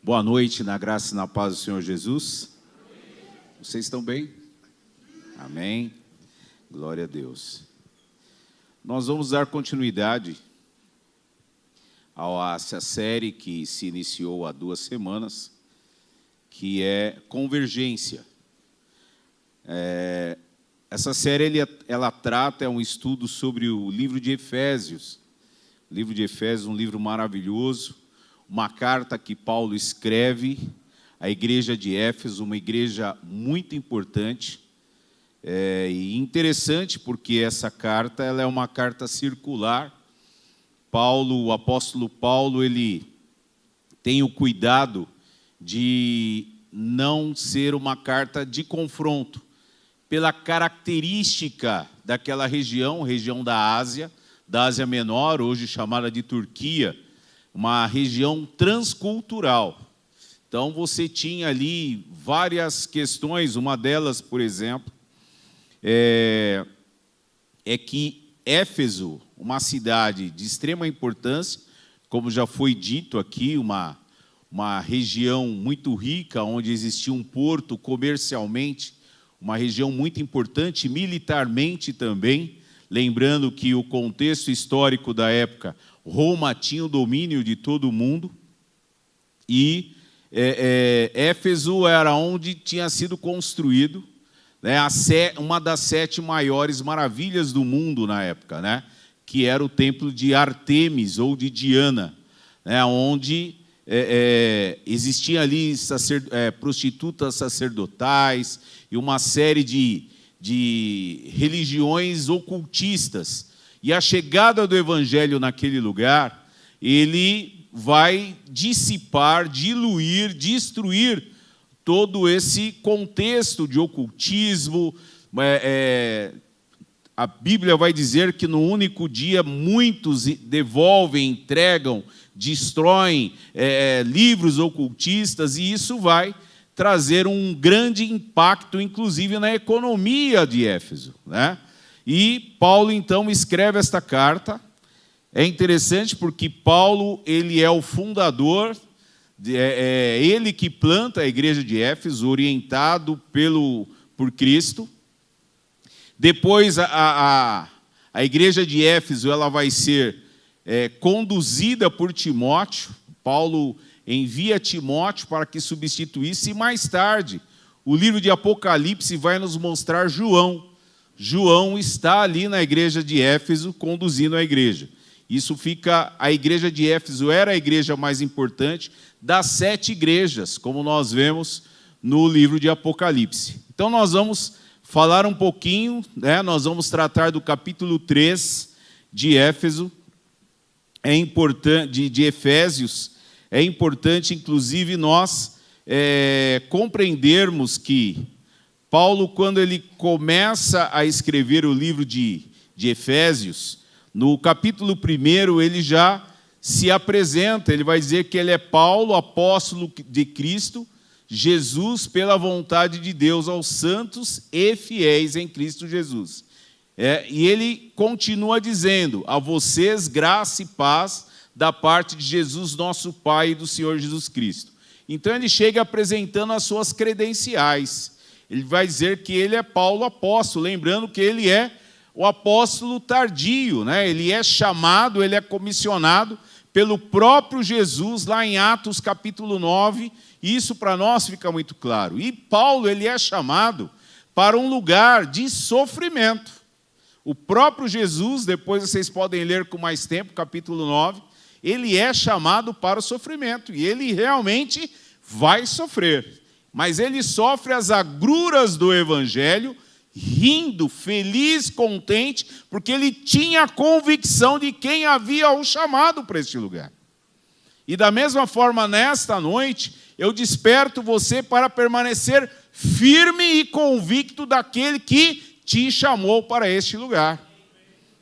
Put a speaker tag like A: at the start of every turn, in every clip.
A: Boa noite, na graça e na paz do Senhor Jesus. Vocês estão bem? Amém. Glória a Deus. Nós vamos dar continuidade a essa série que se iniciou há 2 semanas, que é Convergência. Essa série ela trata, é um estudo sobre o livro de Efésios. O livro de Efésios é um livro maravilhoso, uma carta que Paulo escreve à igreja de Éfeso, uma igreja muito importante e interessante, porque essa carta ela é uma carta circular. O apóstolo Paulo, ele tem o cuidado de não ser uma carta de confronto, pela característica daquela região da Ásia Menor, hoje chamada de Turquia, uma região transcultural. Então você tinha ali várias questões, uma delas, por exemplo, é que Éfeso, uma cidade de extrema importância, como já foi dito aqui, uma região muito rica, onde existia um porto comercialmente, uma região muito importante militarmente também, lembrando que o contexto histórico da época, Roma tinha o domínio de todo o mundo, e Éfeso era onde tinha sido construído, né, uma das 7 maiores maravilhas do mundo na época, né, que era o templo de Ártemis ou de Diana, né, onde existiam ali prostitutas sacerdotais e uma série de religiões ocultistas. E a chegada do evangelho naquele lugar, ele vai dissipar, diluir, destruir todo esse contexto de ocultismo. A Bíblia vai dizer que no único dia muitos devolvem, entregam, destroem livros ocultistas, e isso vai trazer um grande impacto, inclusive na economia de Éfeso, né? E Paulo, então, escreve esta carta. É interessante porque Paulo, ele é o fundador, ele que planta a igreja de Éfeso, orientado por Cristo. Depois, a igreja de Éfeso ela vai ser conduzida por Timóteo. Paulo envia Timóteo para que substituísse, e mais tarde, o livro de Apocalipse vai nos mostrar João. João está ali na igreja de Éfeso, conduzindo a igreja. A igreja de Éfeso era a igreja mais importante das 7 igrejas, como nós vemos no livro de Apocalipse. Então nós vamos falar um pouquinho, né? Nós vamos tratar do capítulo 3 de Éfeso, de Efésios. É importante, inclusive, nós compreendermos que Paulo, quando ele começa a escrever o livro de Efésios, no capítulo 1, ele já se apresenta, ele vai dizer que ele é Paulo, apóstolo de Cristo, Jesus, pela vontade de Deus, aos santos e fiéis em Cristo Jesus. E ele continua dizendo: a vocês graça e paz da parte de Jesus, nosso Pai, e do Senhor Jesus Cristo. Então ele chega apresentando as suas credenciais. Ele vai dizer que ele é Paulo apóstolo, lembrando que ele é o apóstolo tardio, né? Ele é chamado, ele é comissionado pelo próprio Jesus, lá em Atos capítulo 9, e isso para nós fica muito claro. E Paulo, ele é chamado para um lugar de sofrimento. O próprio Jesus, depois vocês podem ler com mais tempo, capítulo 9, ele é chamado para o sofrimento, e ele realmente vai sofrer. Mas ele sofre as agruras do evangelho, rindo, feliz, contente, porque ele tinha a convicção de quem havia o chamado para este lugar. E da mesma forma, nesta noite, eu desperto você para permanecer firme e convicto daquele que te chamou para este lugar.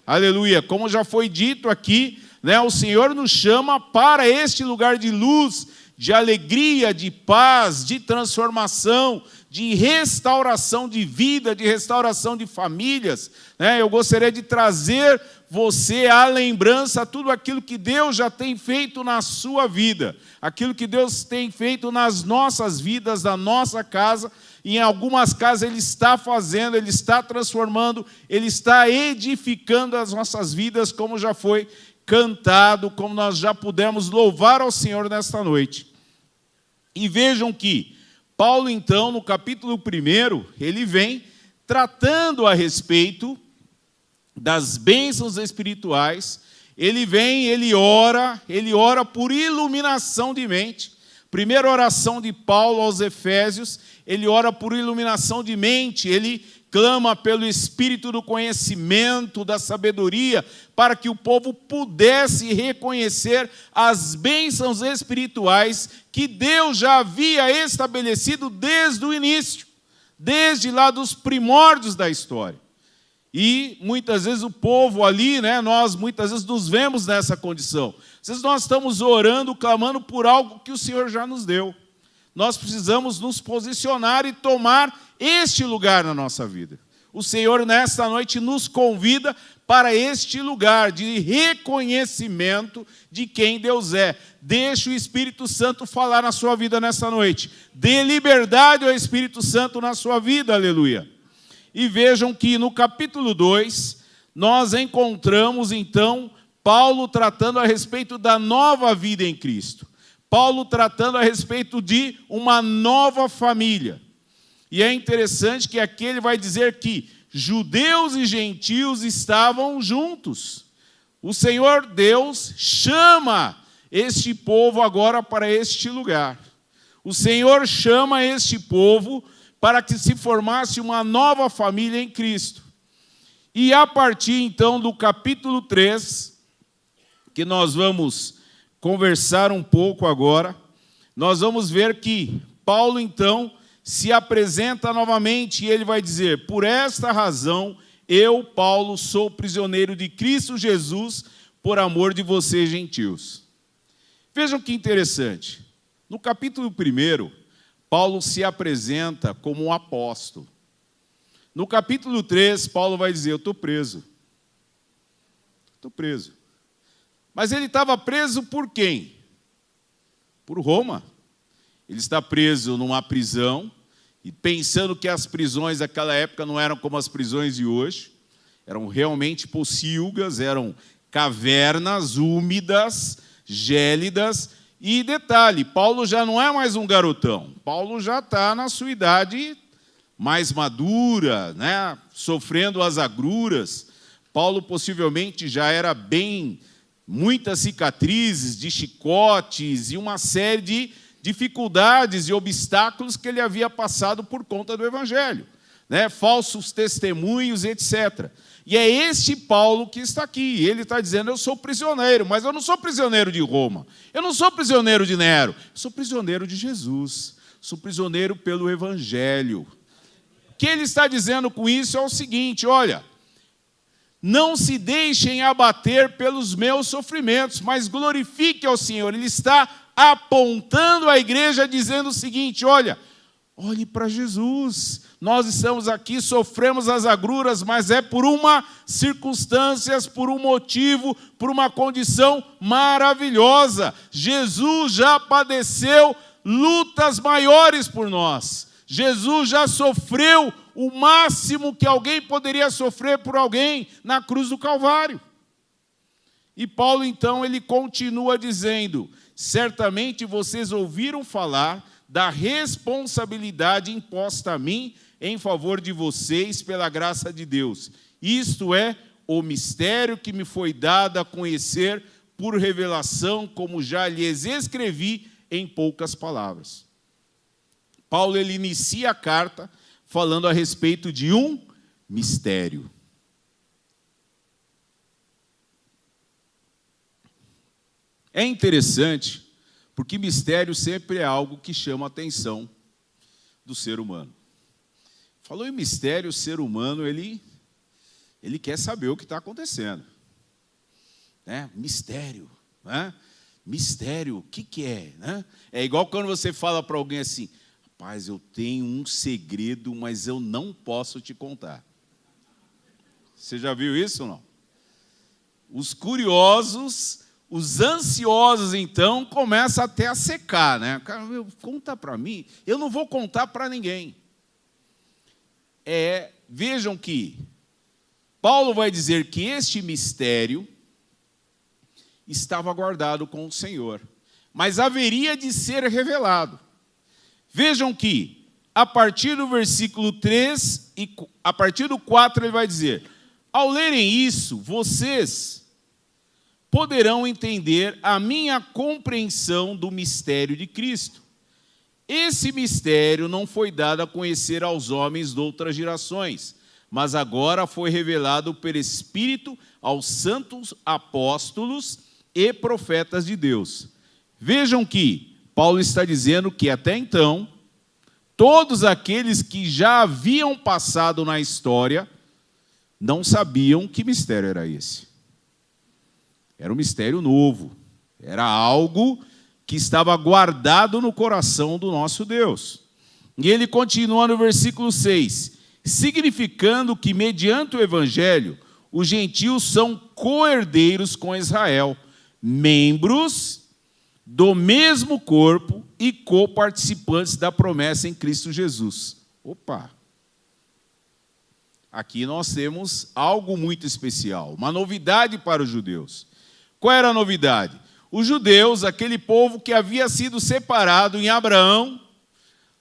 A: Aleluia! Como já foi dito aqui, né, o Senhor nos chama para este lugar de luz, de alegria, de paz, de transformação, de restauração de vida, de restauração de famílias, né? Eu gostaria de trazer você à lembrança tudo aquilo que Deus já tem feito na sua vida, aquilo que Deus tem feito nas nossas vidas, na nossa casa. Em algumas casas Ele está fazendo, Ele está transformando, Ele está edificando as nossas vidas, como já foi cantado, como nós já pudemos louvar ao Senhor nesta noite. E vejam que Paulo, então, no capítulo 1, ele vem tratando a respeito das bênçãos espirituais. Ele ora por iluminação de mente. Primeira oração de Paulo aos Efésios, ele ora por iluminação de mente, ele clama pelo espírito do conhecimento, da sabedoria, para que o povo pudesse reconhecer as bênçãos espirituais que Deus já havia estabelecido desde o início, desde lá dos primórdios da história. E muitas vezes o povo ali, né, nós muitas vezes nos vemos nessa condição. Às vezes nós estamos orando, clamando por algo que o Senhor já nos deu. Nós precisamos nos posicionar e tomar este lugar na nossa vida. O Senhor, nesta noite, nos convida para este lugar de reconhecimento de quem Deus é. Deixe o Espírito Santo falar na sua vida nesta noite. Dê liberdade ao Espírito Santo na sua vida, aleluia. E vejam que no capítulo 2, nós encontramos, então, Paulo tratando a respeito da nova vida em Cristo. Paulo tratando a respeito de uma nova família. E é interessante que aqui ele vai dizer que judeus e gentios estavam juntos. O Senhor Deus chama este povo agora para este lugar. O Senhor chama este povo para que se formasse uma nova família em Cristo. E a partir então do capítulo 3, que nós vamos conversar um pouco agora, nós vamos ver que Paulo então se apresenta novamente e ele vai dizer: por esta razão, eu, Paulo, sou prisioneiro de Cristo Jesus, por amor de vocês, gentios. Vejam que interessante. No capítulo 1, Paulo se apresenta como um apóstolo. No capítulo 3, Paulo vai dizer: eu estou preso. Estou preso. Mas ele estava preso por quem? Por Roma. Ele está preso numa prisão, e pensando que as prisões daquela época não eram como as prisões de hoje, eram realmente pocilgas, eram cavernas úmidas, gélidas. E detalhe, Paulo já não é mais um garotão, Paulo já está na sua idade mais madura, né? Sofrendo as agruras. Paulo possivelmente já era muitas cicatrizes de chicotes e uma série de dificuldades e obstáculos que ele havia passado por conta do Evangelho, né? Falsos testemunhos, etc. E é este Paulo que está aqui. Ele está dizendo: eu sou prisioneiro, mas eu não sou prisioneiro de Roma, eu não sou prisioneiro de Nero, eu sou prisioneiro de Jesus, sou prisioneiro pelo Evangelho. O que ele está dizendo com isso é o seguinte: olha, não se deixem abater pelos meus sofrimentos, mas glorifique ao Senhor. Ele está apontando à igreja, dizendo o seguinte: olha, olhe para Jesus. Nós estamos aqui, sofremos as agruras, mas é por uma circunstância, por um motivo, por uma condição maravilhosa. Jesus já padeceu lutas maiores por nós. Jesus já sofreu o máximo que alguém poderia sofrer por alguém na cruz do Calvário. E Paulo, então, ele continua dizendo: certamente vocês ouviram falar da responsabilidade imposta a mim em favor de vocês pela graça de Deus. Isto é o mistério que me foi dado a conhecer por revelação, como já lhes escrevi em poucas palavras. Paulo, ele inicia a carta falando a respeito de um mistério. É interessante, porque mistério sempre é algo que chama a atenção do ser humano. Falou em mistério, o ser humano, ele quer saber o que está acontecendo. Né? Mistério, né? Mistério, o que é? Né? É igual quando você fala para alguém assim: Rapaz, eu tenho um segredo, mas eu não posso te contar. Você já viu isso ou não? Os curiosos, os ansiosos, então, começam até a secar, né? Cara, conta para mim, eu não vou contar para ninguém. Vejam que Paulo vai dizer que este mistério estava guardado com o Senhor, mas haveria de ser revelado. Vejam que, a partir do versículo 3, e a partir do 4, ele vai dizer: ao lerem isso, vocês poderão entender a minha compreensão do mistério de Cristo. Esse mistério não foi dado a conhecer aos homens de outras gerações, mas agora foi revelado pelo Espírito aos santos apóstolos e profetas de Deus. Vejam que Paulo está dizendo que até então, todos aqueles que já haviam passado na história não sabiam que mistério era esse. Era um mistério novo, era algo que estava guardado no coração do nosso Deus. E ele continua no versículo 6, significando que, mediante o Evangelho, os gentios são co-herdeiros com Israel, membros do mesmo corpo e co-participantes da promessa em Cristo Jesus. Opa! Aqui nós temos algo muito especial, uma novidade para os judeus. Qual era a novidade? Os judeus, aquele povo que havia sido separado em Abraão,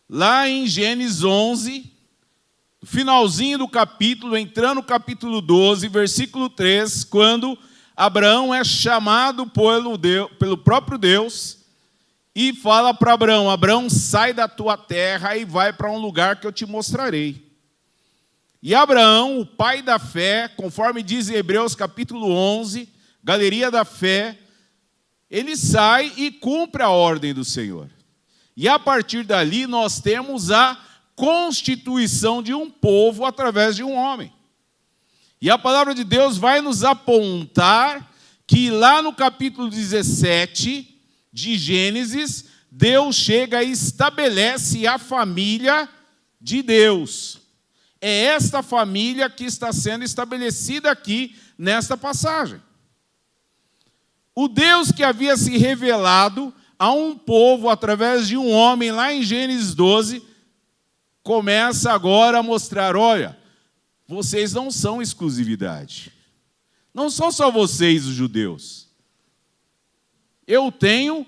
A: lá em Gênesis 11, no finalzinho do capítulo, entrando no capítulo 12, versículo 3, quando Abraão é chamado pelo próprio Deus e fala para Abraão: Abraão, sai da tua terra e vai para um lugar que eu te mostrarei. E Abraão, o pai da fé, conforme diz em Hebreus capítulo 11, galeria da fé, ele sai e cumpre a ordem do Senhor. E a partir dali nós temos a constituição de um povo através de um homem. E a palavra de Deus vai nos apontar que lá no capítulo 17 de Gênesis, Deus chega e estabelece a família de Deus. É esta família que está sendo estabelecida aqui nesta passagem. O Deus que havia se revelado a um povo através de um homem lá em Gênesis 12, começa agora a mostrar: olha, vocês não são exclusividade. Não são só vocês os judeus. Eu tenho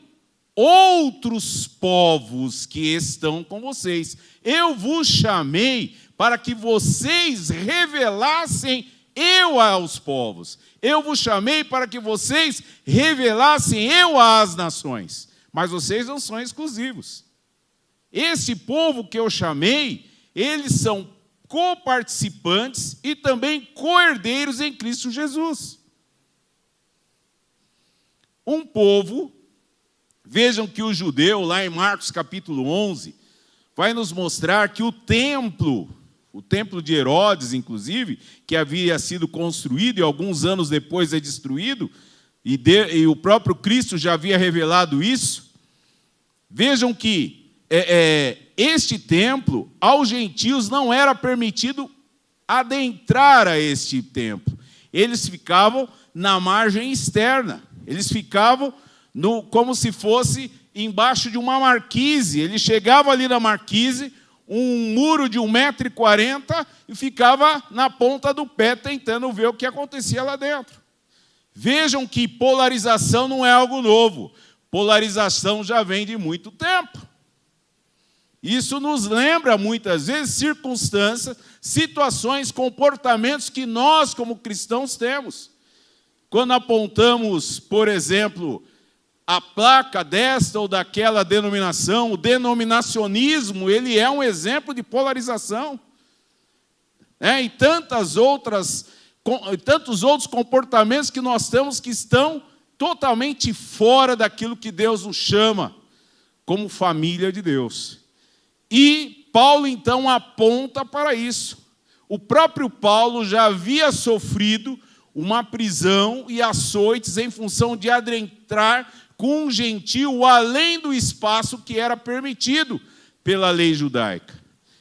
A: outros povos que estão com vocês. Eu vos chamei para que vocês revelassem eu aos povos. Eu vos chamei para que vocês revelassem eu às nações. Mas vocês não são exclusivos. Esse povo que eu chamei, eles são coparticipantes e também co-herdeiros em Cristo Jesus. Um povo, vejam que o judeu, lá em Marcos capítulo 11, vai nos mostrar que o templo de Herodes, inclusive, que havia sido construído e alguns anos depois é destruído, e o próprio Cristo já havia revelado isso. Vejam que este templo, aos gentios, não era permitido adentrar a este templo. Eles ficavam na margem externa. Eles ficavam como se fosse embaixo de uma marquise. Ele chegava ali na marquise, um muro de 1,40 m, e ficava na ponta do pé tentando ver o que acontecia lá dentro. Vejam que polarização não é algo novo. Polarização já vem de muito tempo. Isso nos lembra, muitas vezes, circunstâncias, situações, comportamentos que nós, como cristãos, temos. Quando apontamos, por exemplo, a placa desta ou daquela denominação, o denominacionismo, ele é um exemplo de polarização. E tantos outros comportamentos que nós temos que estão totalmente fora daquilo que Deus nos chama como família de Deus. E Paulo, então, aponta para isso. O próprio Paulo já havia sofrido uma prisão e açoites em função de adentrar com um gentio além do espaço que era permitido, pela lei judaica.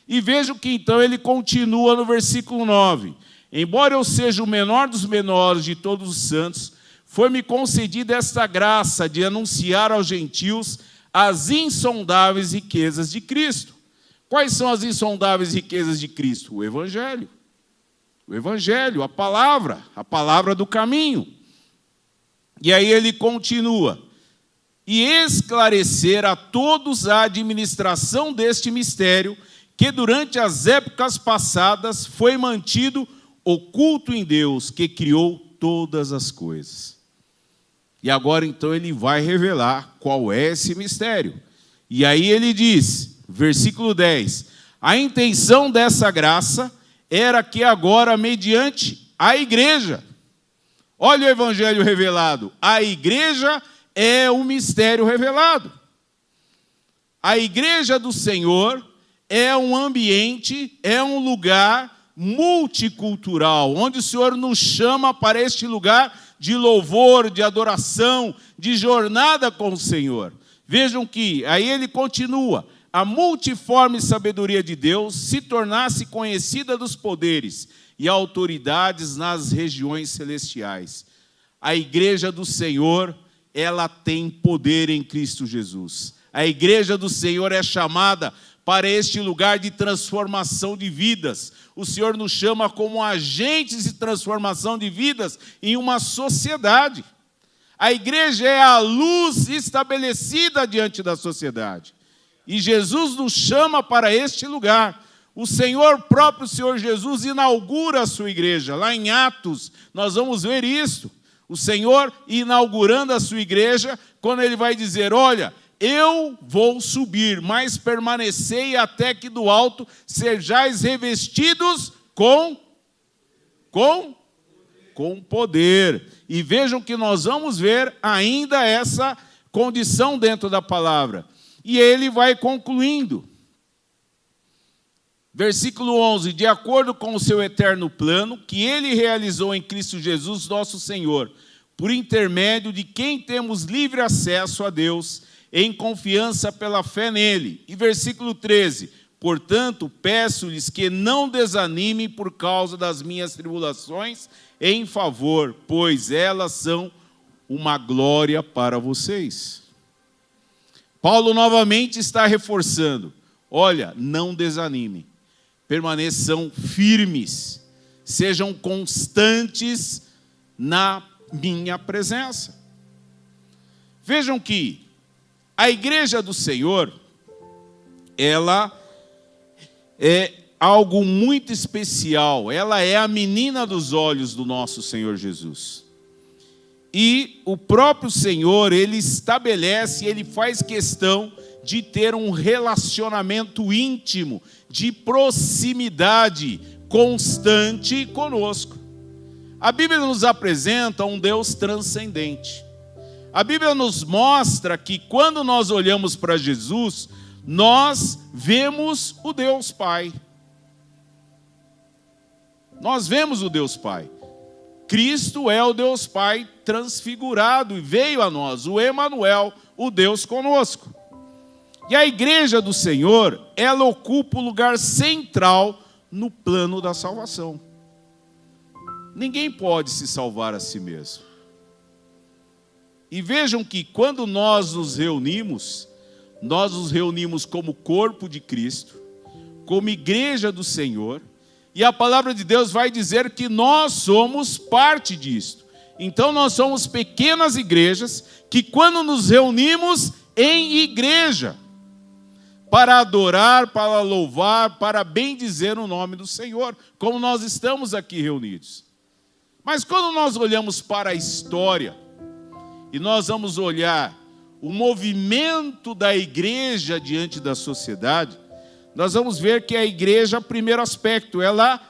A: E vejam que então ele continua no versículo 9. Embora eu seja o menor dos menores de todos os santos, foi-me concedida esta graça de anunciar aos gentios as insondáveis riquezas de Cristo. Quais são as insondáveis riquezas de Cristo? O Evangelho. O Evangelho, a palavra do caminho. E aí ele continua. E esclarecer a todos a administração deste mistério, que durante as épocas passadas foi mantido oculto em Deus, que criou todas as coisas. E agora então ele vai revelar qual é esse mistério. E aí ele diz, versículo 10, a intenção dessa graça era que agora, mediante a igreja, olha o evangelho revelado, a igreja é o mistério revelado. A igreja do Senhor é um ambiente, é um lugar multicultural, onde o Senhor nos chama para este lugar de louvor, de adoração, de jornada com o Senhor. Vejam que, aí ele continua, a multiforme sabedoria de Deus se tornasse conhecida dos poderes e autoridades nas regiões celestiais. A igreja do Senhor, ela tem poder em Cristo Jesus. A igreja do Senhor é chamada para este lugar de transformação de vidas. O Senhor nos chama como agentes de transformação de vidas em uma sociedade. A igreja é a luz estabelecida diante da sociedade. E Jesus nos chama para este lugar. O Senhor, próprio Senhor Jesus, inaugura a sua igreja. Lá em Atos, nós vamos ver isso. O Senhor inaugurando a sua igreja, quando ele vai dizer, olha, eu vou subir, mas permanecei até que do alto sejais revestidos com poder. E vejam que nós vamos ver ainda essa condição dentro da palavra. E ele vai concluindo. Versículo 11, de acordo com o seu eterno plano, que ele realizou em Cristo Jesus, nosso Senhor, por intermédio de quem temos livre acesso a Deus, em confiança pela fé nele. E versículo 13, portanto, peço-lhes que não desanimem por causa das minhas tribulações em favor, pois elas são uma glória para vocês. Paulo novamente está reforçando, olha, não desanimem, permaneçam firmes, sejam constantes na minha presença. Vejam que a igreja do Senhor, ela é algo muito especial, ela é a menina dos olhos do nosso Senhor Jesus. E o próprio Senhor, ele estabelece, ele faz questão de ter um relacionamento íntimo, de proximidade constante conosco. A Bíblia nos apresenta um Deus transcendente. A Bíblia nos mostra que quando nós olhamos para Jesus, nós vemos o Deus Pai. Nós vemos o Deus Pai. Cristo é o Deus Pai transfigurado e veio a nós, o Emanuel, o Deus conosco. E a igreja do Senhor, ela ocupa o lugar central no plano da salvação. Ninguém pode se salvar a si mesmo. E vejam que quando nós nos reunimos como corpo de Cristo, como igreja do Senhor, e a palavra de Deus vai dizer que nós somos parte disto. Então nós somos pequenas igrejas que quando nos reunimos em igreja, para adorar, para louvar, para bendizer o nome do Senhor, como nós estamos aqui reunidos. Mas quando nós olhamos para a história, e nós vamos olhar o movimento da igreja diante da sociedade, nós vamos ver que a igreja, primeiro aspecto, ela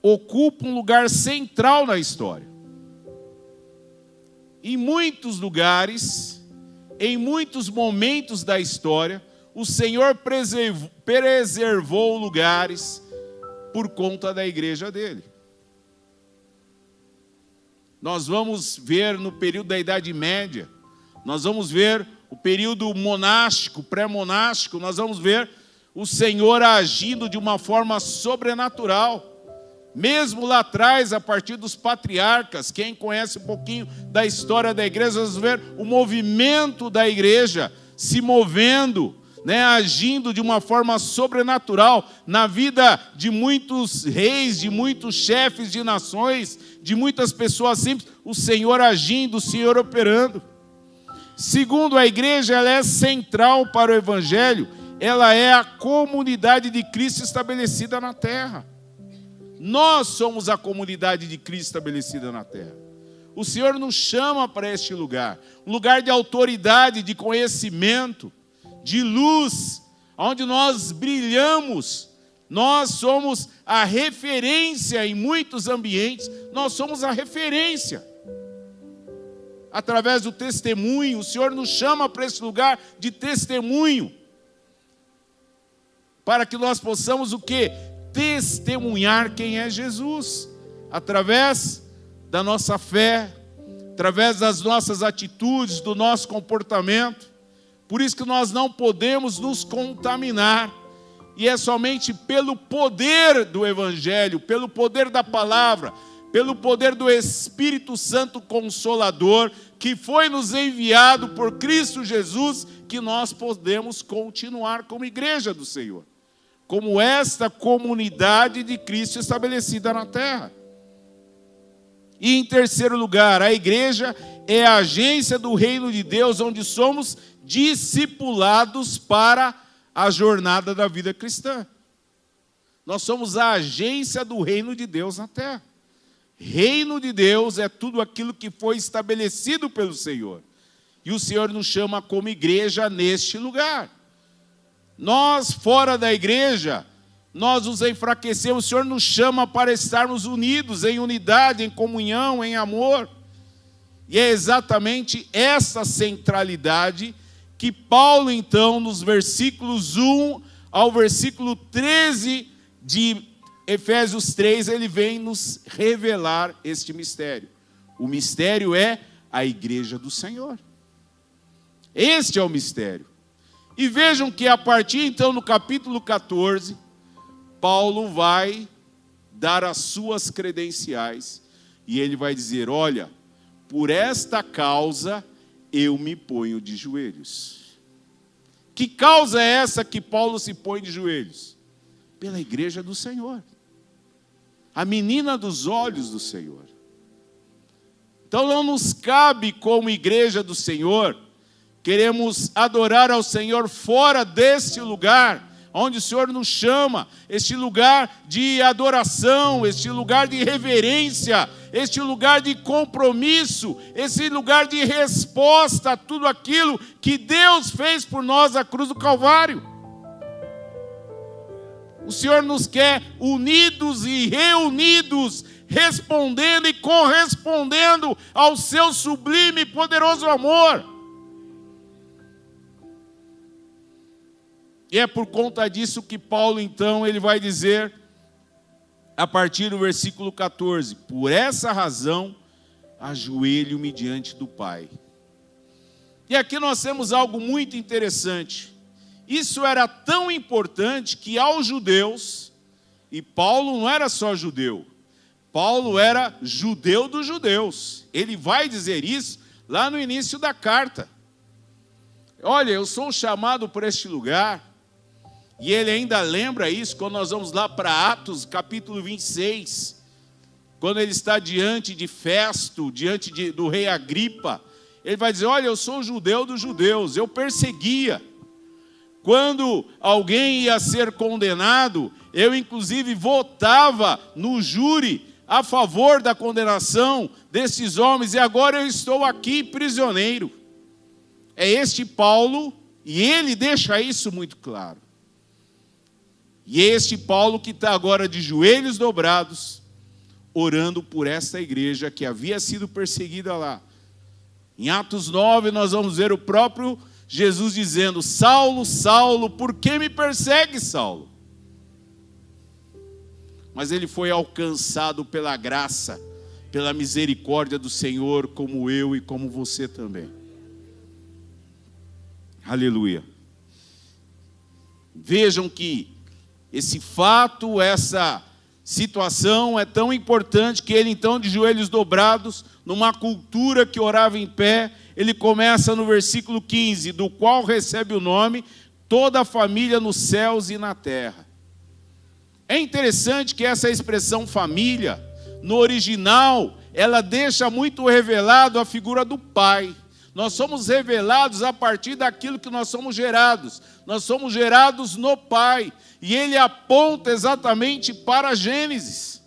A: ocupa um lugar central na história. Em muitos lugares, em muitos momentos da história, o Senhor preservou lugares por conta da igreja dele. Nós vamos ver no período da Idade Média, nós vamos ver o período monástico, pré-monástico, nós vamos ver o Senhor agindo de uma forma sobrenatural. Mesmo lá atrás, a partir dos patriarcas, quem conhece um pouquinho da história da igreja, vamos ver o movimento da igreja se movendo, agindo de uma forma sobrenatural na vida de muitos reis, de muitos chefes de nações, de muitas pessoas simples, o Senhor agindo, o Senhor operando. Segundo, a igreja ela é central para o evangelho, ela é a comunidade de Cristo estabelecida na terra. Nós somos a comunidade de Cristo estabelecida na terra. O Senhor nos chama para este lugar, um lugar de autoridade, de conhecimento, de luz, onde nós brilhamos. Nós somos a referência em muitos ambientes, nós somos a referência. Através do testemunho, o Senhor nos chama para esse lugar de testemunho, para que nós possamos o quê? Testemunhar quem é Jesus, através da nossa fé, através das nossas atitudes, do nosso comportamento. Por isso que nós não podemos nos contaminar, e é somente pelo poder do Evangelho, pelo poder da palavra, pelo poder do Espírito Santo Consolador, que foi nos enviado por Cristo Jesus, que nós podemos continuar como igreja do Senhor, como esta comunidade de Cristo estabelecida na terra. E em terceiro lugar, a igreja é a agência do reino de Deus, onde somos discipulados para a jornada da vida cristã. Nós somos a agência do reino de Deus na terra. Reino de Deus é tudo aquilo que foi estabelecido pelo Senhor. E o Senhor nos chama como igreja neste lugar. Nós, fora da igreja, nós nos enfraquecemos. O Senhor nos chama para estarmos unidos, em unidade, em comunhão, em amor. E é exatamente essa centralidade que Paulo, então, nos versículos 1 ao versículo 13 de Efésios 3, ele vem nos revelar este mistério. O mistério é a igreja do Senhor. Este é o mistério. E vejam que a partir, então, no capítulo 14, Paulo vai dar as suas credenciais. E ele vai dizer, olha, por esta causa eu me ponho de joelhos. Que causa é essa que Paulo se põe de joelhos? Pela igreja do Senhor. A menina dos olhos do Senhor. Então não nos cabe, como igreja do Senhor, queremos adorar ao Senhor fora deste lugar, onde o Senhor nos chama, este lugar de adoração, este lugar de reverência, este lugar de compromisso, esse lugar de resposta a tudo aquilo que Deus fez por nós na cruz do Calvário. O Senhor nos quer unidos e reunidos, respondendo e correspondendo ao seu sublime e poderoso amor. E é por conta disso que Paulo, então, ele vai dizer, a partir do versículo 14, por essa razão, ajoelho-me diante do Pai. E aqui nós temos algo muito interessante. Isso era tão importante que aos judeus, e Paulo não era só judeu, Paulo era judeu dos judeus. Ele vai dizer isso lá no início da carta. Olha, eu sou chamado por este lugar. E ele ainda lembra isso quando nós vamos lá para Atos, capítulo 26, quando ele está diante de Festo, diante do rei Agripa. Ele vai dizer, olha, eu sou judeu dos judeus, eu perseguia. Quando alguém ia ser condenado, eu inclusive votava no júri a favor da condenação desses homens, e agora eu estou aqui prisioneiro. É este Paulo, e ele deixa isso muito claro. E este Paulo que está agora de joelhos dobrados, orando por esta igreja que havia sido perseguida lá. Em Atos 9 nós vamos ver o próprio Jesus dizendo, Saulo, Saulo, por que me persegue, Saulo? Mas ele foi alcançado pela graça, pela misericórdia do Senhor, como eu e como você também. Aleluia. Vejam que esse fato, essa situação é tão importante que ele então, de joelhos dobrados, numa cultura que orava em pé, ele começa no versículo 15, do qual recebe o nome toda a família nos céus e na terra. É interessante que essa expressão família, no original, ela deixa muito revelado a figura do pai. Nós somos revelados a partir daquilo que nós somos gerados. Nós somos gerados no Pai. E ele aponta exatamente para Gênesis.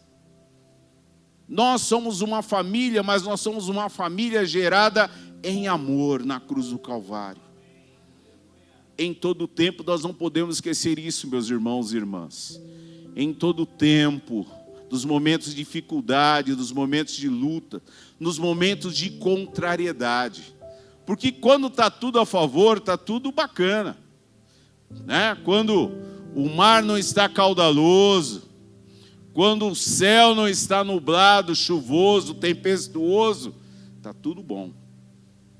A: Nós somos uma família, mas nós somos uma família gerada em amor na cruz do Calvário. Em todo tempo, nós não podemos esquecer isso, meus irmãos e irmãs. Em todo tempo, dos momentos de dificuldade, dos momentos de luta, nos momentos de contrariedade. Porque quando está tudo a favor, está tudo bacana, né? Quando o mar não está caudaloso, quando o céu não está nublado, chuvoso, tempestuoso, está tudo bom.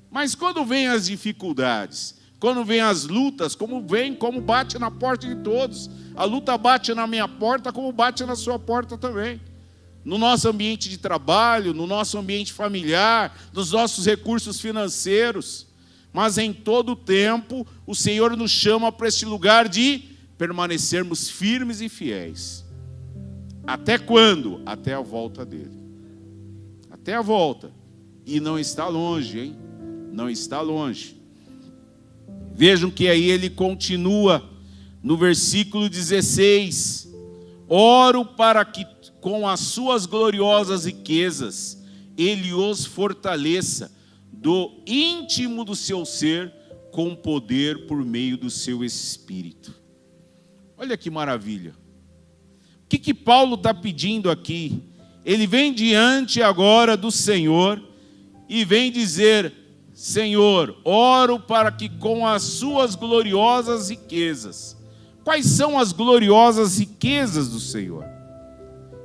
A: Mas quando vem as dificuldades, quando vem as lutas, como bate na porta de todos. A luta bate na minha porta, como bate na sua porta também. No nosso ambiente de trabalho, no nosso ambiente familiar, nos nossos recursos financeiros. Mas em todo tempo, o Senhor nos chama para este lugar de permanecermos firmes e fiéis. Até quando? Até a volta dele. Até a volta. E não está longe, hein? Não está longe. Vejam que aí ele continua no versículo 16. Oro para que com as suas gloriosas riquezas ele os fortaleça do íntimo do seu ser com poder por meio do seu Espírito. Olha que maravilha. O que Paulo está pedindo aqui? Ele vem diante agora do Senhor e vem dizer: Senhor, oro para que com as suas gloriosas riquezas. Quais são as gloriosas riquezas do Senhor?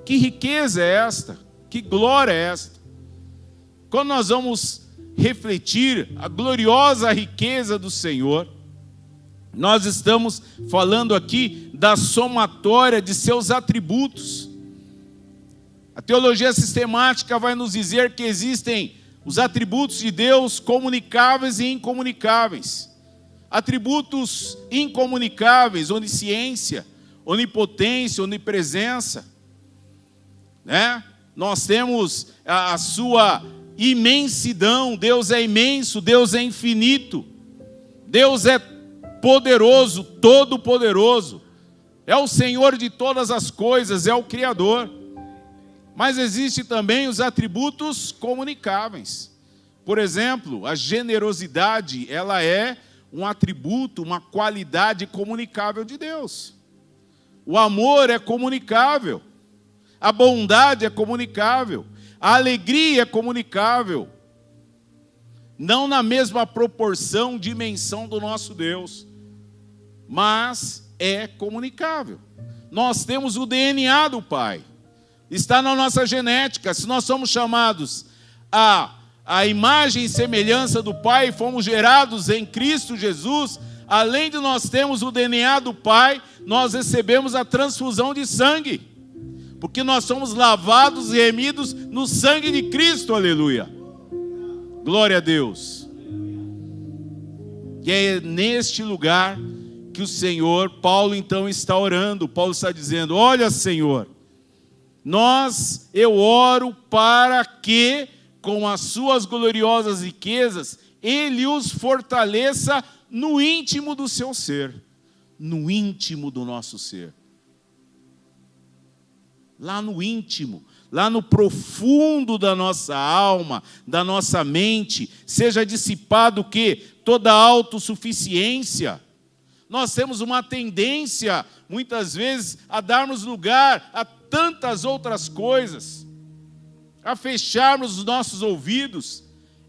A: Que riqueza é esta? Que glória é esta? Quando nós vamos refletir a gloriosa riqueza do Senhor, nós estamos falando aqui da somatória de seus atributos. A teologia sistemática vai nos dizer que existem os atributos de Deus comunicáveis e incomunicáveis. Atributos incomunicáveis: onisciência, onipotência, onipresença. Né? Nós temos a sua imensidão. Deus é imenso, Deus é infinito, Deus é poderoso, todo-poderoso, é o Senhor de todas as coisas, é o Criador. Mas existem também os atributos comunicáveis. Por exemplo, a generosidade, ela é um atributo, uma qualidade comunicável de Deus. O amor é comunicável. A bondade é comunicável. A alegria é comunicável. Não na mesma proporção, dimensão do nosso Deus, mas é comunicável. Nós temos o DNA do Pai. Está na nossa genética. Se nós somos chamados a imagem e semelhança do Pai, fomos gerados em Cristo Jesus, além de nós termos o DNA do Pai, nós recebemos a transfusão de sangue. Porque nós somos lavados e remidos no sangue de Cristo, aleluia. Glória a Deus. E é neste lugar que o Senhor, Paulo então está orando. Paulo está dizendo: olha, Senhor, eu oro para que, com as suas gloriosas riquezas, Ele os fortaleça no íntimo do seu ser. No íntimo do nosso ser. Lá no íntimo, lá no profundo da nossa alma, da nossa mente, seja dissipado o quê? Toda autossuficiência. Nós temos uma tendência, muitas vezes, a darmos lugar a tantas outras coisas, a fecharmos os nossos ouvidos.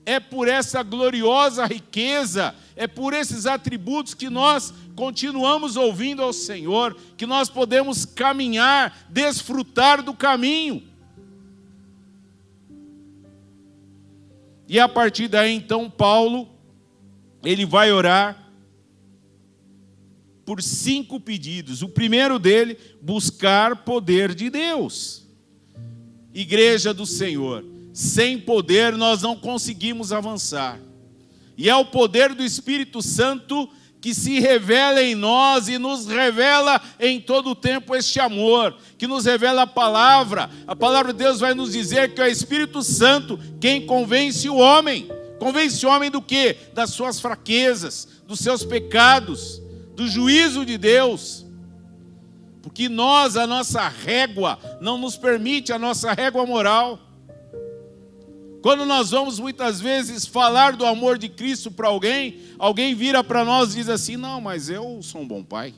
A: É por essa gloriosa riqueza, é por esses atributos que nós continuamos ouvindo ao Senhor, que nós podemos caminhar, desfrutar do caminho. E a partir daí, então, Paulo, ele vai orar por 5 pedidos. O primeiro dele, buscar poder de Deus. Igreja do Senhor, sem poder nós não conseguimos avançar. E é o poder do Espírito Santo que se revela em nós e nos revela em todo o tempo este amor, que nos revela a palavra. A palavra de Deus vai nos dizer que é o Espírito Santo quem convence o homem. Convence o homem do quê? Das suas fraquezas, dos seus pecados, do juízo de Deus. Porque nós, a nossa régua, não nos permite a nossa régua moral. Quando nós vamos muitas vezes falar do amor de Cristo para alguém, alguém vira para nós e diz assim: não, mas eu sou um bom pai,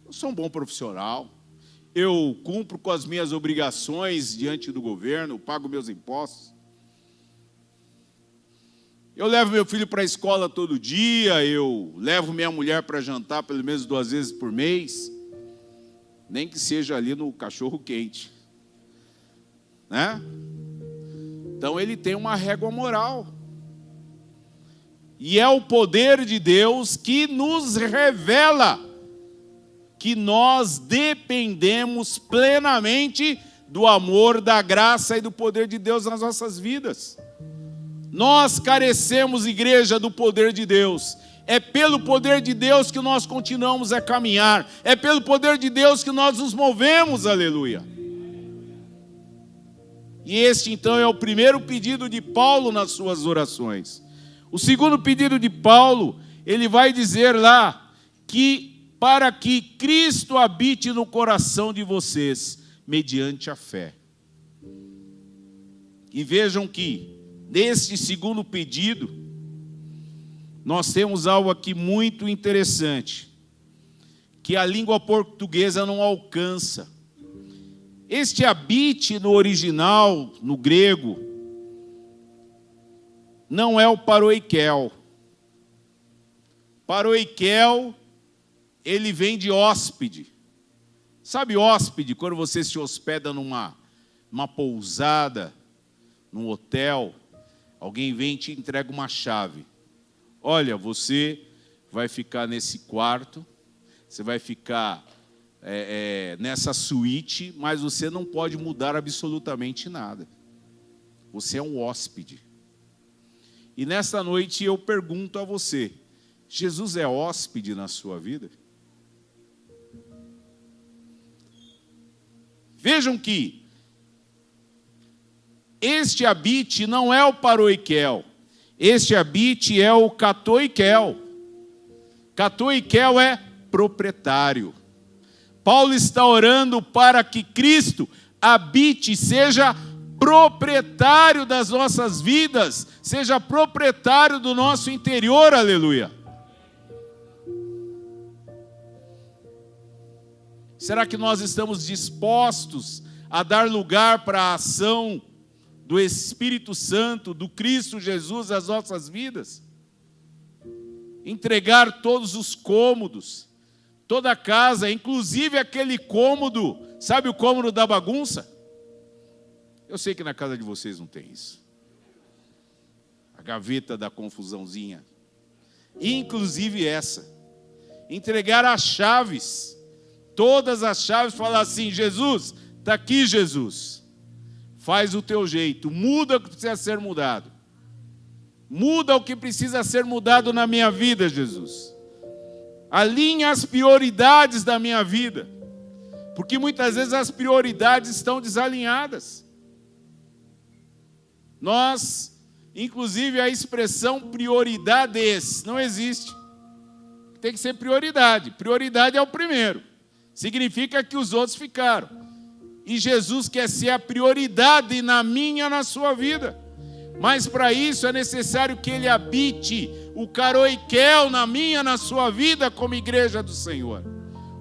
A: eu sou um bom profissional, eu cumpro com as minhas obrigações diante do governo, eu pago meus impostos, eu levo meu filho para a escola todo dia, eu levo minha mulher para jantar pelo menos 2 vezes por mês, nem que seja ali no cachorro quente, né? Então ele tem uma régua moral. E é o poder de Deus que nos revela que nós dependemos plenamente do amor, da graça e do poder de Deus nas nossas vidas. Nós carecemos, igreja, do poder de Deus. É pelo poder de Deus que nós continuamos a caminhar. É pelo poder de Deus que nós nos movemos, aleluia. E este, então, é o primeiro pedido de Paulo nas suas orações. O segundo pedido de Paulo, ele vai dizer lá que para que Cristo habite no coração de vocês, mediante a fé. E vejam que, neste segundo pedido, nós temos algo aqui muito interessante, que a língua portuguesa não alcança. Este habite no original, no grego, não é o paroikel. Paroikel, ele vem de hóspede. Sabe hóspede, quando você se hospeda numa pousada, num hotel, alguém vem e te entrega uma chave. Olha, você vai ficar nesse quarto, você vai ficar nessa suíte, mas você não pode mudar absolutamente nada. Você é um hóspede. E nesta noite eu pergunto a você: Jesus é hóspede na sua vida? Vejam que este habite não é o paroikel, este habite é o katoikel. Katoikel é proprietário. Paulo está orando para que Cristo habite, seja proprietário das nossas vidas, seja proprietário do nosso interior, aleluia. Será que nós estamos dispostos a dar lugar para a ação do Espírito Santo, do Cristo Jesus nas nossas vidas? Entregar todos os cômodos, toda a casa, inclusive aquele cômodo, sabe o cômodo da bagunça? Eu sei que na casa de vocês não tem isso. A gaveta da confusãozinha. Inclusive essa. Entregar as chaves, todas as chaves, falar assim: Jesus, está aqui, Jesus. Faz o teu jeito, muda o que precisa ser mudado. Muda o que precisa ser mudado na minha vida, Jesus. Alinha as prioridades da minha vida, porque muitas vezes as prioridades estão desalinhadas. Nós, inclusive a expressão prioridades não existe. Tem que ser prioridade. Prioridade é o primeiro. Significa que os outros ficaram. E Jesus quer ser a prioridade na minha, na sua vida. Mas para isso é necessário que Ele habite o caroikel na minha, na sua vida, como igreja do Senhor.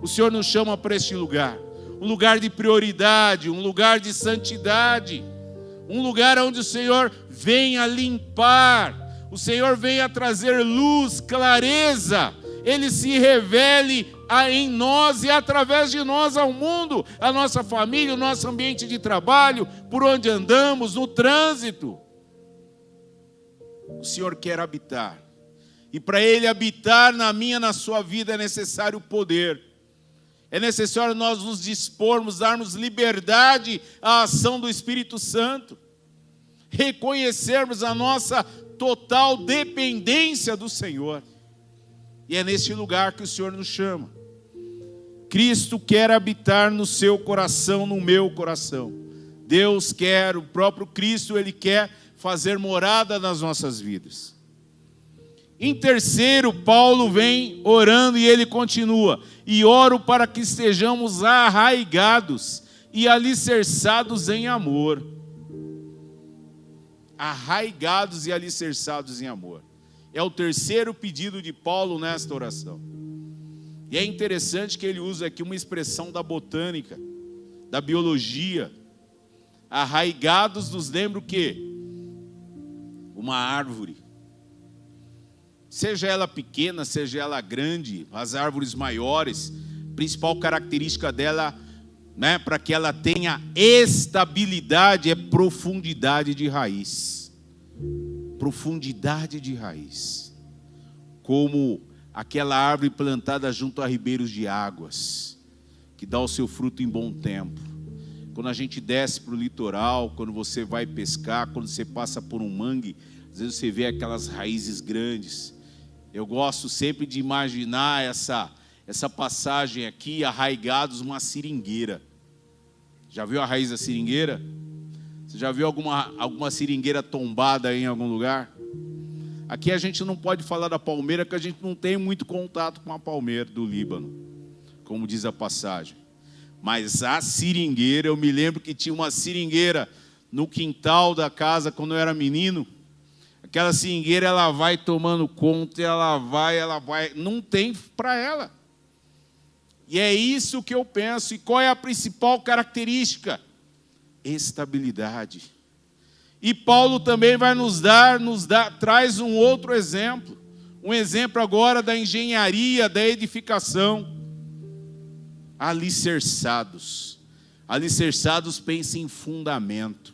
A: O Senhor nos chama para este lugar. Um lugar de prioridade, um lugar de santidade. Um lugar onde o Senhor venha limpar. O Senhor venha trazer luz, clareza. Ele se revele em nós e através de nós ao mundo. A nossa família, o nosso ambiente de trabalho, por onde andamos, no trânsito. O Senhor quer habitar. E para Ele habitar na minha, na sua vida, é necessário poder. É necessário nós nos dispormos, darmos liberdade à ação do Espírito Santo. Reconhecermos a nossa total dependência do Senhor. E é nesse lugar que o Senhor nos chama. Cristo quer habitar no seu coração, no meu coração. Deus quer, o próprio Cristo, Ele quer fazer morada nas nossas vidas. Em terceiro, Paulo vem orando e ele continua: e oro para que estejamos arraigados e alicerçados em amor. Arraigados e alicerçados em amor. É o terceiro pedido de Paulo nesta oração. E é interessante que ele usa aqui uma expressão da botânica, da biologia. Arraigados nos lembra o quê? Uma árvore. Seja ela pequena, seja ela grande, as árvores maiores, a principal característica dela, para que ela tenha estabilidade, é profundidade de raiz. Profundidade de raiz. Como aquela árvore plantada junto a ribeiros de águas, que dá o seu fruto em bom tempo. Quando a gente desce para o litoral, quando você vai pescar, quando você passa por um mangue, às vezes você vê aquelas raízes grandes. Eu gosto sempre de imaginar essa passagem aqui, arraigados uma seringueira. Já viu a raiz da seringueira? Você já viu alguma seringueira tombada aí em algum lugar? Aqui a gente não pode falar da palmeira, porque a gente não tem muito contato com a palmeira do Líbano, como diz a passagem. Mas a seringueira, eu me lembro que tinha uma seringueira no quintal da casa quando eu era menino. Aquela seringueira, ela vai tomando conta, ela vai, não tem para ela. E é isso que eu penso. E qual é a principal característica? Estabilidade. E Paulo também vai traz um outro exemplo. Um exemplo agora da engenharia, da edificação. Alicerçados. Alicerçados, pensa em fundamento,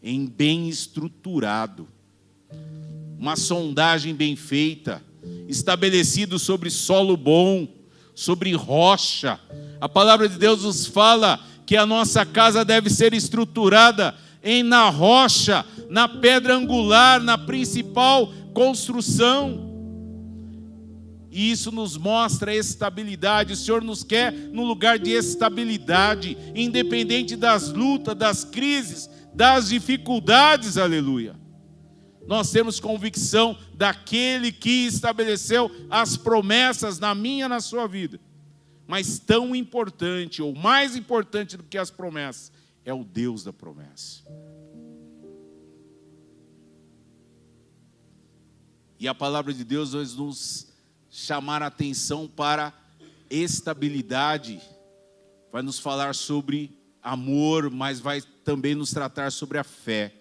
A: em bem estruturado. Uma sondagem bem feita, estabelecido sobre solo bom, sobre rocha. A palavra de Deus nos fala que a nossa casa deve ser estruturada na rocha, na pedra angular, na principal construção. E isso nos mostra estabilidade. O Senhor nos quer num lugar de estabilidade, independente das lutas, das crises, das dificuldades, aleluia. Nós temos convicção daquele que estabeleceu as promessas na minha e na sua vida. Mas tão importante, ou mais importante do que as promessas, é o Deus da promessa. E a palavra de Deus vai nos chamar a atenção para estabilidade. Vai nos falar sobre amor, mas vai também nos tratar sobre a fé.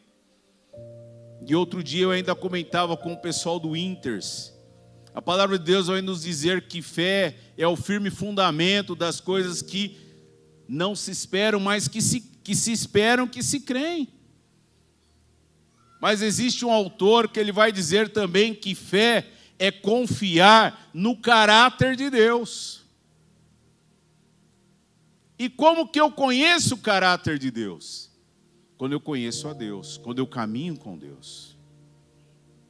A: E outro dia eu ainda comentava com o pessoal do Inters. A palavra de Deus vai nos dizer que fé é o firme fundamento das coisas que não se esperam, mas que se esperam, que se creem. Mas existe um autor que ele vai dizer também que fé é confiar no caráter de Deus. E como que eu conheço o caráter de Deus? Quando eu conheço a Deus, quando eu caminho com Deus.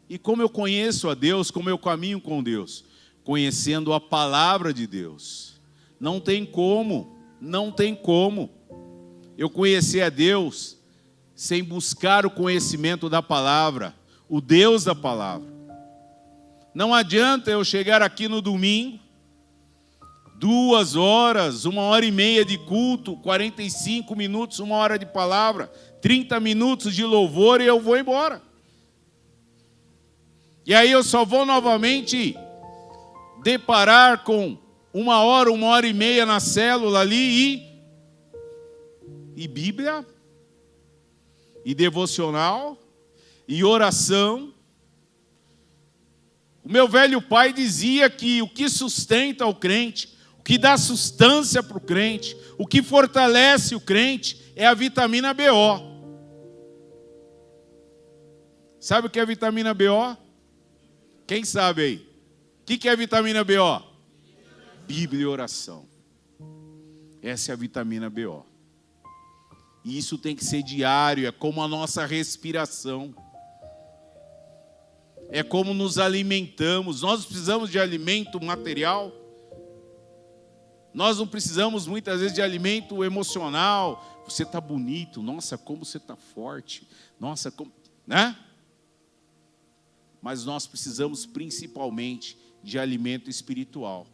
A: E como eu conheço a Deus, como eu caminho com Deus? Conhecendo a palavra de Deus. Não tem como eu conhecer a Deus sem buscar o conhecimento da palavra, o Deus da palavra. Não adianta eu chegar aqui no domingo, 2 horas, 1h30 de culto, 45 minutos, 1 hora de palavra, 30 minutos de louvor e eu vou embora. E aí eu só vou novamente deparar com 1 hora, 1h30 na célula ali e Bíblia, e devocional, e oração. O meu velho pai dizia que o que sustenta o crente, o que dá sustância para o crente, o que fortalece o crente é a vitamina BO. Sabe o que é a vitamina BO? Quem sabe aí? que é a vitamina BO? Bíblia e oração. Essa é a vitamina BO. E isso tem que ser diário, é como a nossa respiração. É como nos alimentamos. Nós precisamos de alimento material. Nós não precisamos muitas vezes de alimento emocional. Você está bonito, nossa, como você está forte. Nossa, como... né? Mas nós precisamos principalmente de alimento espiritual.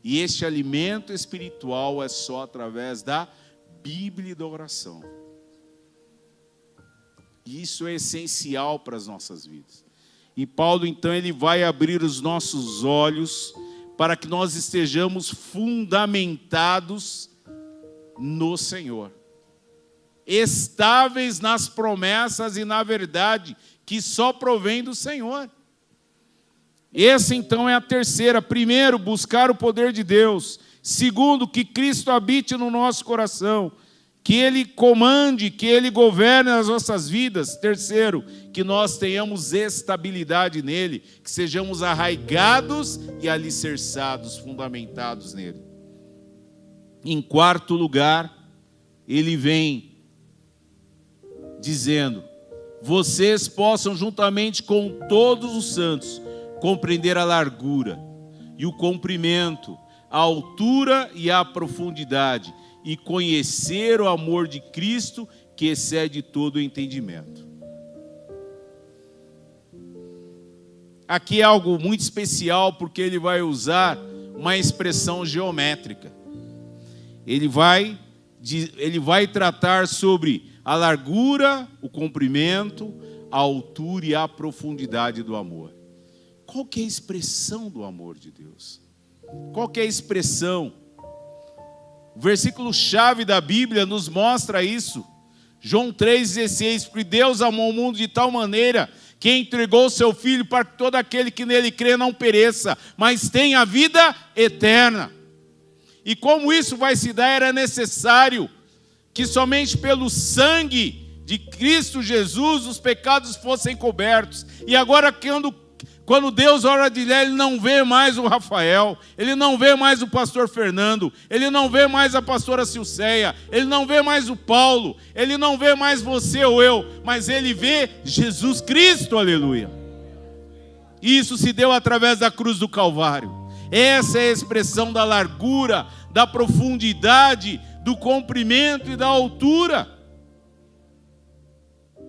A: E este alimento espiritual é só através da Bíblia e da oração. E isso é essencial para as nossas vidas. E Paulo, então, ele vai abrir os nossos olhos para que nós estejamos fundamentados no Senhor. Estáveis nas promessas e na verdade que só provém do Senhor. Essa, então, é a terceira. Primeiro, buscar o poder de Deus. Segundo, que Cristo habite no nosso coração. Que Ele comande, que Ele governe as nossas vidas. Terceiro, que nós tenhamos estabilidade nele, que sejamos arraigados e alicerçados, fundamentados nele. Em quarto lugar, ele vem dizendo: vocês possam juntamente com todos os santos compreender a largura e o comprimento, a altura e a profundidade, e conhecer o amor de Cristo que excede todo o entendimento. Aqui é algo muito especial porque ele vai usar uma expressão geométrica. Ele vai tratar sobre a largura, o comprimento, a altura e a profundidade do amor. Qual que é a expressão do amor de Deus? Qual que é a expressão? O versículo-chave da Bíblia nos mostra isso. João 3,16, porque Deus amou o mundo de tal maneira que entregou o seu Filho para que todo aquele que nele crê não pereça, mas tenha a vida eterna. E como isso vai se dar, era necessário que somente pelo sangue de Cristo Jesus os pecados fossem cobertos. E agora quando Deus ora de lá, Ele não vê mais o Rafael, Ele não vê mais o pastor Fernando, Ele não vê mais a pastora Silceia, Ele não vê mais o Paulo, Ele não vê mais você ou eu, mas Ele vê Jesus Cristo, aleluia. E isso se deu através da cruz do Calvário. Essa é a expressão da largura, da profundidade, do comprimento e da altura.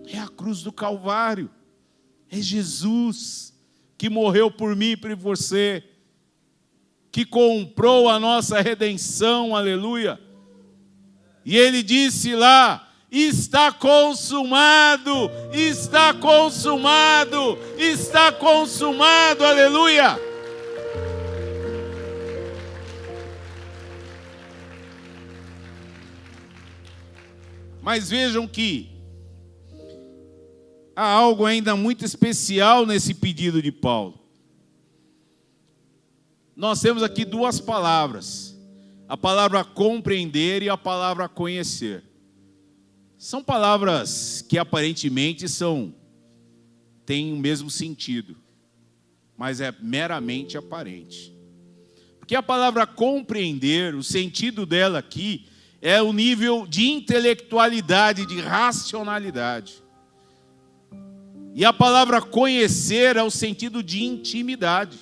A: É a cruz do Calvário, é Jesus que morreu por mim e por você, que comprou a nossa redenção, aleluia. E ele disse lá: está consumado, está consumado, está consumado, aleluia. Mas vejam que há algo ainda muito especial nesse pedido de Paulo. Nós temos aqui duas palavras: a palavra compreender e a palavra conhecer. São palavras que aparentemente têm o mesmo sentido, mas é meramente aparente. Porque a palavra compreender, o sentido dela aqui é o nível de intelectualidade, de racionalidade. E a palavra conhecer é o sentido de intimidade.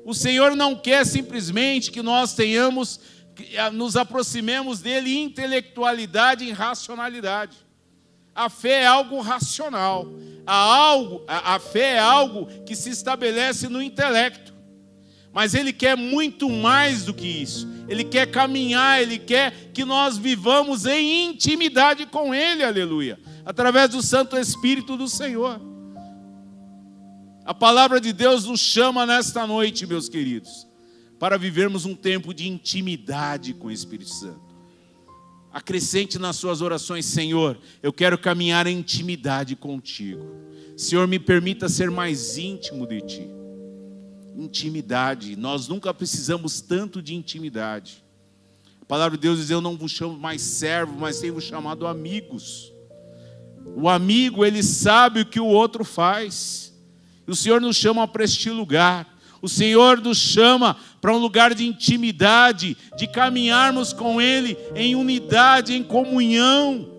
A: O Senhor não quer simplesmente que nós nos aproximemos dele em intelectualidade e em racionalidade. A fé é algo racional. A fé é algo que se estabelece no intelecto. Mas Ele quer muito mais do que isso. Ele quer caminhar, Ele quer que nós vivamos em intimidade com Ele, aleluia, através do Santo Espírito do Senhor. A palavra de Deus nos chama nesta noite, meus queridos, para vivermos um tempo de intimidade com o Espírito Santo. Acrescente nas suas orações: Senhor, eu quero caminhar em intimidade contigo. Senhor, me permita ser mais íntimo de Ti. Intimidade, nós nunca precisamos tanto de intimidade. A palavra de Deus diz: eu não vos chamo mais servo, mas tenho vos chamado amigos. O amigo, ele sabe o que o outro faz. O Senhor nos chama para este lugar. O Senhor nos chama para um lugar de intimidade, de caminharmos com Ele em unidade, em comunhão.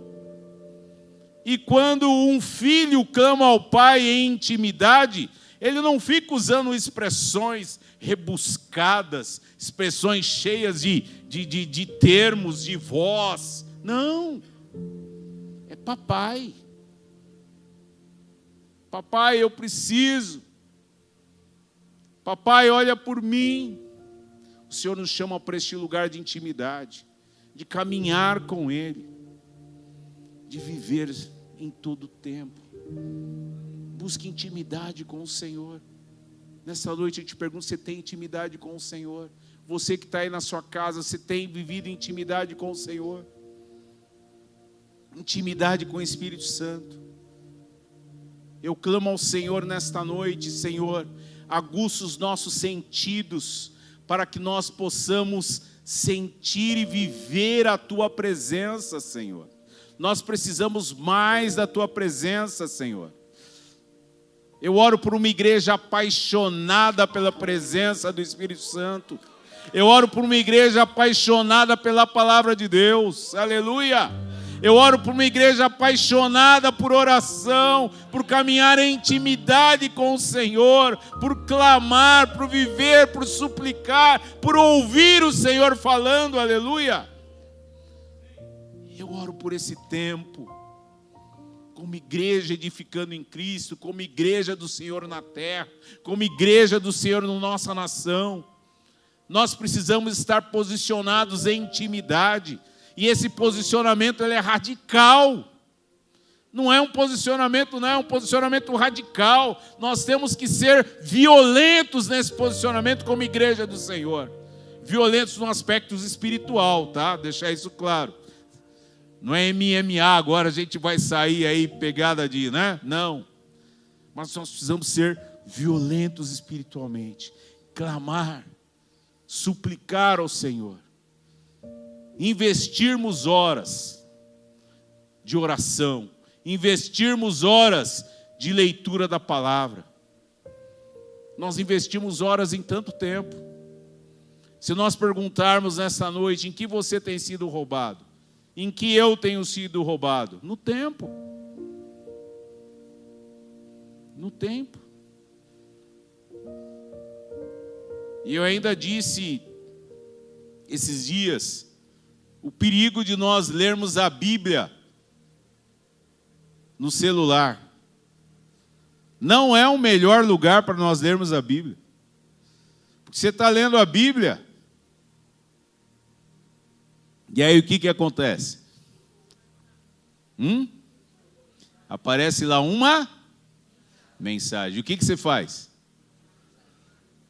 A: E quando um filho clama ao Pai em intimidade, ele não fica usando expressões rebuscadas, expressões cheias de termos, de voz. Não. É papai. Papai, eu preciso. Papai, olha por mim. O Senhor nos chama para este lugar de intimidade, de caminhar com Ele, de viver em todo o tempo. Busque intimidade com o Senhor. Nessa noite eu te pergunto, você tem intimidade com o Senhor? Você que está aí na sua casa, você tem vivido intimidade com o Senhor? Intimidade com o Espírito Santo. Eu clamo ao Senhor nesta noite, Senhor, aguça os nossos sentidos, para que nós possamos sentir e viver a Tua presença, Senhor. Nós precisamos mais da Tua presença, Senhor. Eu oro por uma igreja apaixonada pela presença do Espírito Santo. Eu oro por uma igreja apaixonada pela palavra de Deus. Aleluia! Eu oro por uma igreja apaixonada por oração, por caminhar em intimidade com o Senhor, por clamar, por viver, por suplicar, por ouvir o Senhor falando. Aleluia! Eu oro por esse tempo, como igreja edificando em Cristo, como igreja do Senhor na terra, como igreja do Senhor na nossa nação. Nós precisamos estar posicionados em intimidade, e esse posicionamento ele é radical. Não é um posicionamento radical. Nós temos que ser violentos nesse posicionamento como igreja do Senhor. Violentos no aspecto espiritual, tá? Deixar isso claro. Não é MMA agora, a gente vai sair aí pegada de, né? Não. Mas nós precisamos ser violentos espiritualmente. Clamar, suplicar ao Senhor. Investirmos horas de oração. Investirmos horas de leitura da palavra. Nós investimos horas em tanto tempo. Se nós perguntarmos nessa noite, em que você tem sido roubado? Em que eu tenho sido roubado? No tempo. No tempo. E eu ainda disse esses dias o perigo de nós lermos a Bíblia no celular. Não é o melhor lugar para nós lermos a Bíblia. Porque você está lendo a Bíblia, e aí o que acontece? Aparece lá uma mensagem. O que você faz?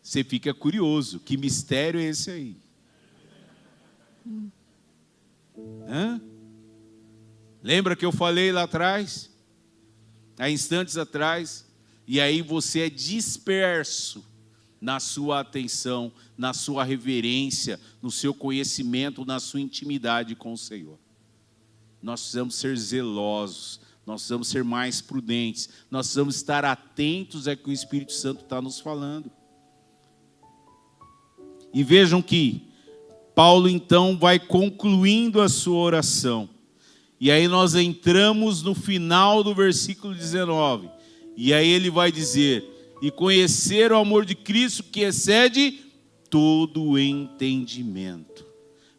A: Você fica curioso. Que mistério é esse aí? Lembra que eu falei lá atrás? Há instantes atrás. E aí você é disperso na sua atenção, na sua reverência, no seu conhecimento, na sua intimidade com o Senhor. Nós precisamos ser zelosos, nós precisamos ser mais prudentes, nós precisamos estar atentos a que o Espírito Santo está nos falando. E vejam que Paulo então vai concluindo a sua oração. E aí nós entramos no final do versículo 19. E aí ele vai dizer: e conhecer o amor de Cristo que excede todo o entendimento,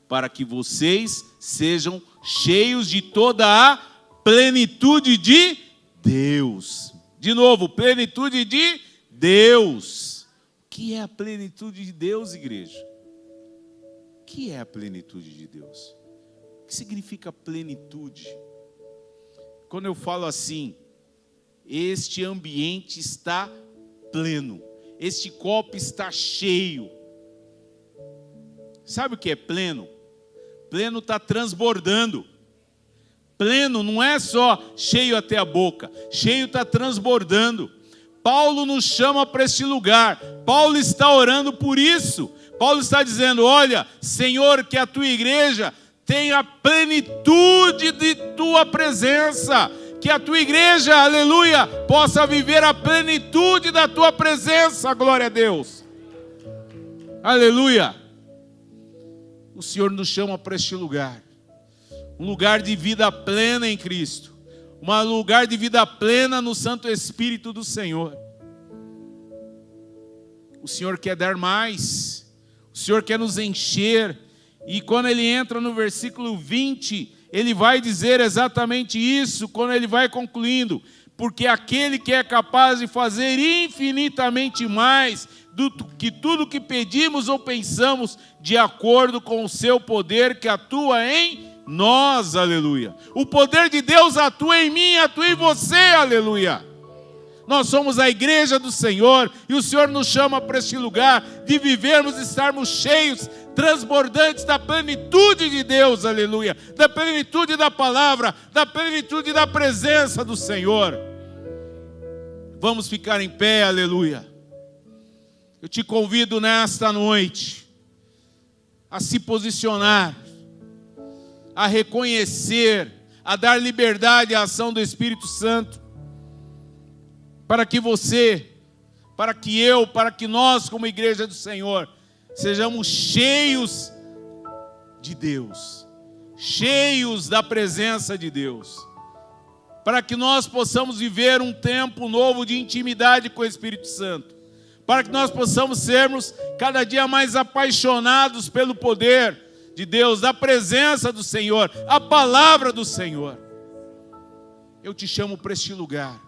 A: para que vocês sejam cheios de toda a plenitude de Deus. De novo, plenitude de Deus. O que é a plenitude de Deus, igreja? O que é a plenitude de Deus? O que significa plenitude? Quando eu falo assim, este ambiente está pleno, este copo está cheio. Sabe o que é pleno? Pleno está transbordando. Pleno não é só cheio até a boca, cheio está transbordando. Paulo nos chama para este lugar. Paulo está orando por isso. Paulo está dizendo: olha, Senhor, que a tua igreja tenha a plenitude de tua presença. Que a tua igreja, aleluia, possa viver a plenitude da tua presença, glória a Deus. Aleluia! O Senhor nos chama para este lugar. Um lugar de vida plena em Cristo. Um lugar de vida plena no Santo Espírito do Senhor. O Senhor quer dar mais. O Senhor quer nos encher. E quando ele entra no versículo 20, ele vai dizer exatamente isso, quando ele vai concluindo. Porque aquele que é capaz de fazer infinitamente mais do que tudo que pedimos ou pensamos, de acordo com o seu poder que atua em nós, aleluia. O poder de Deus atua em mim, atua em você, aleluia. Nós somos a igreja do Senhor e o Senhor nos chama para este lugar de vivermos e estarmos cheios, transbordantes da plenitude de Deus, aleluia. Da plenitude da palavra, da plenitude da presença do Senhor. Vamos ficar em pé, aleluia. Eu te convido nesta noite a se posicionar, a reconhecer, a dar liberdade à ação do Espírito Santo, para que você, para que eu, para que nós como igreja do Senhor, sejamos cheios de Deus, cheios da presença de Deus, para que nós possamos viver um tempo novo de intimidade com o Espírito Santo, para que nós possamos sermos cada dia mais apaixonados pelo poder de Deus, da presença do Senhor, a palavra do Senhor. Eu te chamo para este lugar,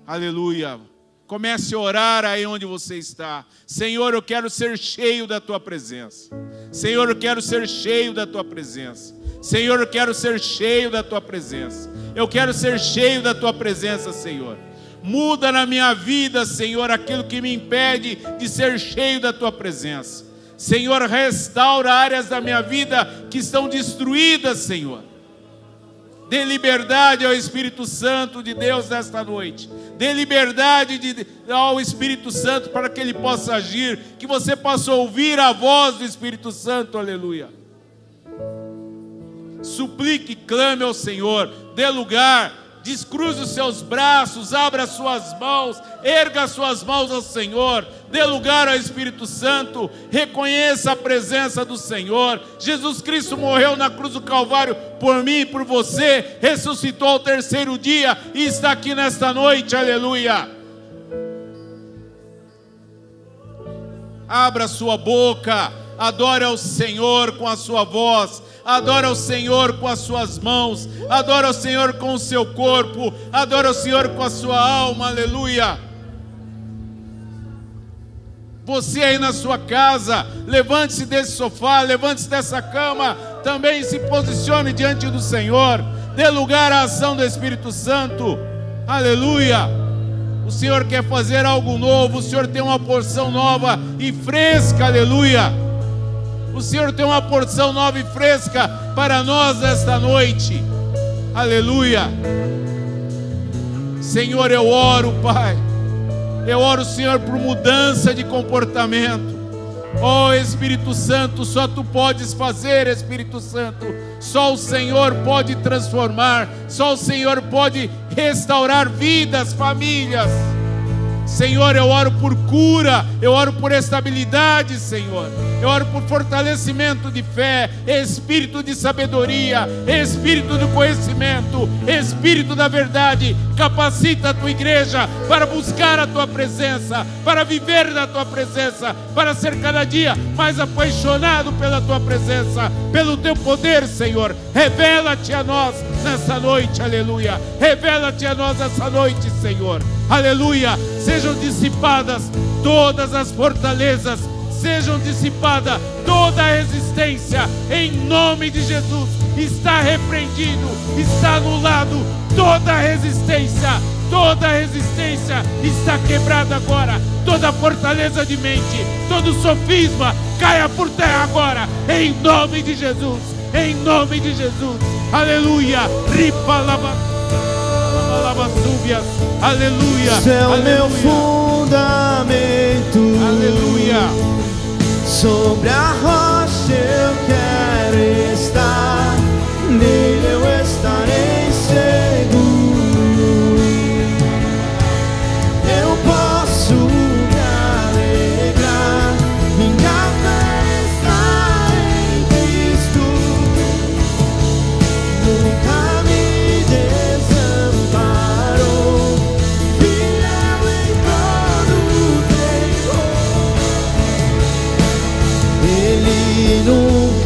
A: aleluia. Comece a orar aí onde você está. Senhor, eu quero ser cheio da tua presença. Senhor, eu quero ser cheio da tua presença. Senhor, eu quero ser cheio da tua presença. Eu quero ser cheio da tua presença, Senhor. Muda na minha vida, Senhor, aquilo que me impede de ser cheio da tua presença. Senhor, restaura áreas da minha vida que estão destruídas, Senhor. Dê liberdade ao Espírito Santo de Deus nesta noite. Dê liberdade ao Espírito Santo para que ele possa agir, que você possa ouvir a voz do Espírito Santo, aleluia. Suplique, clame ao Senhor, dê lugar. Descruze os seus braços, abra as suas mãos, erga as suas mãos ao Senhor, dê lugar ao Espírito Santo, reconheça a presença do Senhor. Jesus Cristo morreu na cruz do Calvário por mim e por você, ressuscitou ao terceiro dia e está aqui nesta noite, aleluia. Abra a sua boca, adore ao Senhor com a sua voz, adora ao Senhor com as suas mãos, adora ao Senhor com o seu corpo, adora ao Senhor com a sua alma, aleluia. Você aí na sua casa, levante-se desse sofá, levante-se dessa cama, também se posicione diante do Senhor, dê lugar à ação do Espírito Santo, aleluia. O Senhor quer fazer algo novo, o Senhor tem uma porção nova e fresca, aleluia. O Senhor tem uma porção nova e fresca para nós nesta noite. Aleluia. Senhor, eu oro, Pai. Eu oro, Senhor, por mudança de comportamento. Oh, Espírito Santo, só Tu podes fazer, Espírito Santo. Só o Senhor pode transformar. Só o Senhor pode restaurar vidas, famílias. Senhor, eu oro por cura, eu oro por estabilidade, Senhor. Eu oro por fortalecimento de fé, espírito de sabedoria, espírito do conhecimento, espírito da verdade. Capacita a tua igreja para buscar a tua presença, para viver na tua presença, para ser cada dia mais apaixonado pela tua presença, pelo teu poder, Senhor. Revela-te a nós nessa noite, aleluia. Revela-te a nós nessa noite, Senhor. Aleluia. Sejam dissipadas todas as fortalezas, sejam dissipada toda a resistência, em nome de Jesus. Está repreendido, está anulado toda a resistência está quebrada agora. Toda fortaleza de mente, todo sofisma caia por terra agora, em nome de Jesus, em nome de Jesus. Aleluia. Ripa lava súbias. Aleluia.
B: Céu,
A: aleluia.
B: Meu fundamento.
A: Aleluia.
B: Sobre a rocha eu quero estar, nele eu estarei seguro. Eu posso me alegrar em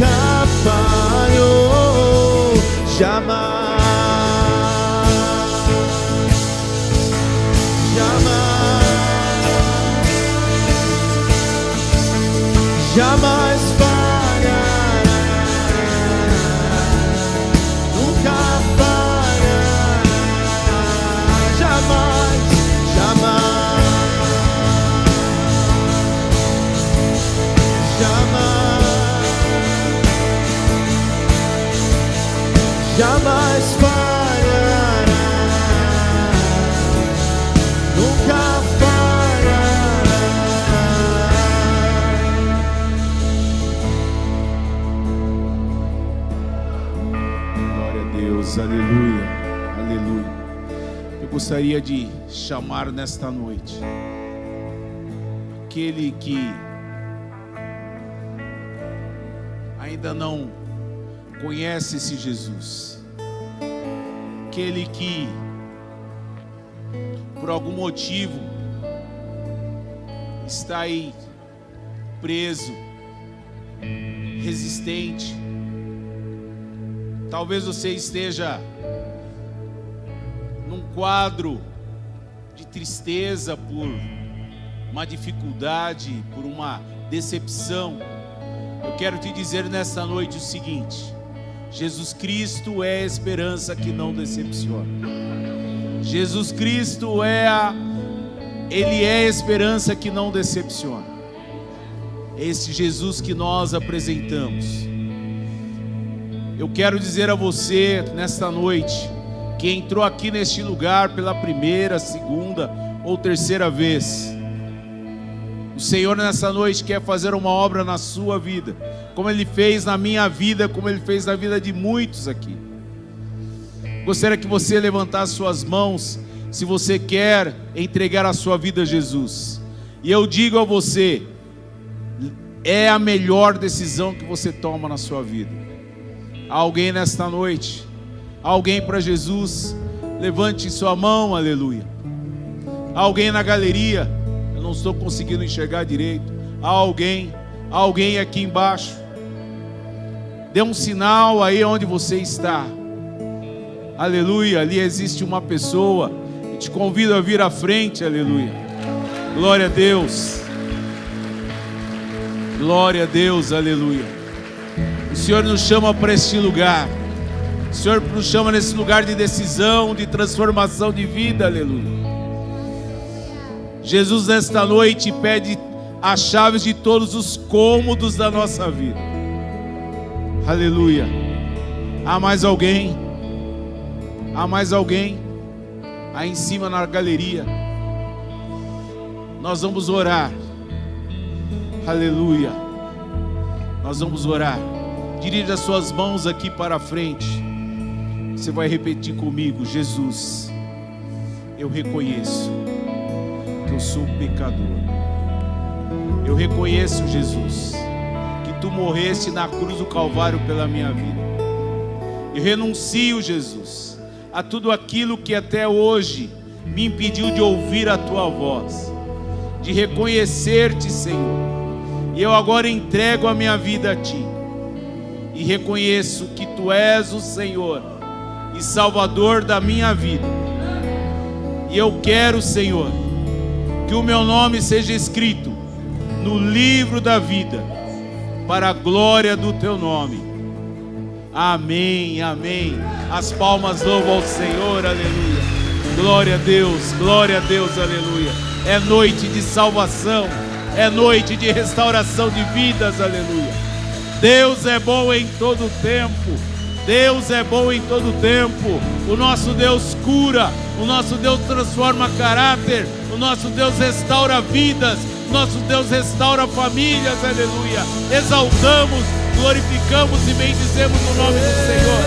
B: nunca falhou, jamais. Jamais falhará, nunca falhará, jamais, jamais, jamais, jamais falhará, nunca falhará.
A: Aleluia, aleluia. Eu gostaria de chamar nesta noite aquele que ainda não conhece esse Jesus, aquele que por algum motivo está aí preso, resistente. Talvez você esteja num quadro de tristeza por uma dificuldade, por uma decepção. Eu quero te dizer nesta noite o seguinte: Jesus Cristo é a esperança que não decepciona. Jesus Cristo Ele é a esperança que não decepciona. É esse Jesus que nós apresentamos. Eu quero dizer a você nesta noite, que entrou aqui neste lugar pela primeira, segunda ou terceira vez, o Senhor nessa noite quer fazer uma obra na sua vida, como Ele fez na minha vida, como Ele fez na vida de muitos aqui. Gostaria que você levantasse suas mãos, se você quer entregar a sua vida a Jesus. E eu digo a você, é a melhor decisão que você toma na sua vida. Há alguém nesta noite? Há alguém para Jesus? Levante sua mão, aleluia. Há alguém na galeria? Eu não estou conseguindo enxergar direito. Há alguém aqui embaixo? Dê um sinal aí onde você está. Aleluia, ali existe uma pessoa. Eu te convido a vir à frente, aleluia. Glória a Deus. Glória a Deus, aleluia. O Senhor nos chama para este lugar. O Senhor nos chama nesse lugar de decisão, de transformação de vida, aleluia. Jesus nesta noite pede as chaves de todos os cômodos da nossa vida. Aleluia. Há mais alguém? Há mais alguém? Aí em cima na galeria. Nós vamos orar. Aleluia. Nós vamos orar. Dirija as suas mãos aqui para a frente. Você vai repetir comigo: Jesus, eu reconheço que eu sou pecador. Eu reconheço, Jesus, que Tu morreste na cruz do Calvário pela minha vida. Eu renuncio, Jesus, a tudo aquilo que até hoje me impediu de ouvir a Tua voz, de reconhecer-te, Senhor. E eu agora entrego a minha vida a Ti. E reconheço que Tu és o Senhor e Salvador da minha vida. E eu quero, Senhor, que o meu nome seja escrito no livro da vida, para a glória do Teu nome. Amém, amém. As palmas louvam ao Senhor, aleluia. Glória a Deus, aleluia. É noite de salvação, é noite de restauração de vidas, aleluia. Deus é bom em todo tempo. Deus é bom em todo tempo. O nosso Deus cura. O nosso Deus transforma caráter. O nosso Deus restaura vidas. O nosso Deus restaura famílias. Aleluia. Exaltamos, glorificamos e bendizemos o nome do Senhor.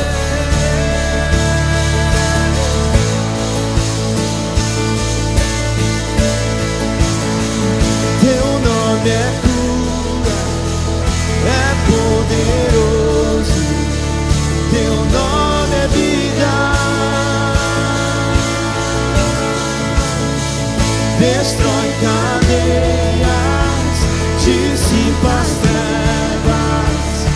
B: Teu nome é poderoso, Teu nome é vida, destrói cadeias, dissipa as trevas,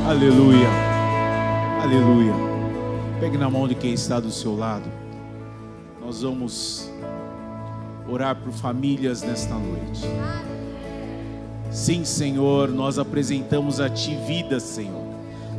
A: Aleluia, aleluia. Pegue na mão de quem está do seu lado. Nós vamos orar por famílias nesta noite. Sim, Senhor, nós apresentamos a Ti vidas, Senhor.